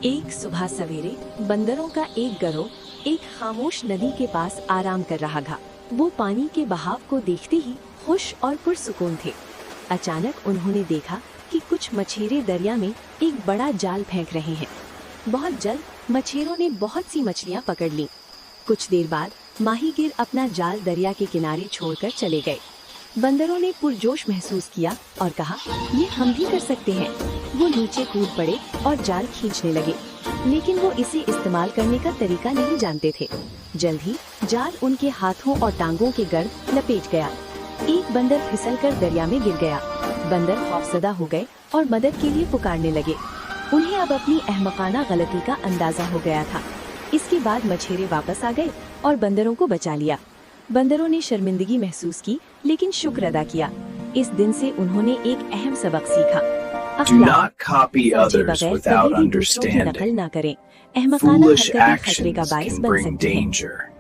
एक सुबह सवेरे बंदरों का एक गिरोह एक खामोश नदी के पास आराम कर रहा था। वो पानी के बहाव को देखते ही खुश और पुरसुकून थे। अचानक उन्होंने देखा कि कुछ मछेरे दरिया में एक बड़ा जाल फेंक रहे हैं। बहुत जल्द मछेरों ने बहुत सी मछलियां पकड़ लीं। कुछ देर बाद माहीगीर अपना जाल दरिया के किनारे छोड़कर चले गए। बंदरों ने पुरजोश महसूस किया और कहा, ये हम भी कर सकते हैं। वो नीचे कूद पड़े और जाल खींचने लगे, लेकिन वो इसे इस्तेमाल करने का तरीका नहीं जानते थे। जल्द ही जाल उनके हाथों और टांगों के गर्द लपेट गया। एक बंदर फिसलकर दरिया में गिर गया। बंदर खौफजदा हो गए और मदद के लिए पुकारने लगे। उन्हें अब अपनी अहमकाना गलती का अंदाजा हो गया था। इसके बाद मछेरे वापस आ गए और बंदरों को बचा लिया। बंदरों ने शर्मिंदगी महसूस की, लेकिन शुक्र अदा किया। इस दिन से उन्होंने एक अहम सबक सीखा। Do not copy others without understanding. नकल ना करें। अहमकाना Foolish हरकतें खतरे का actions बायस can बन bring सकती हैं। danger.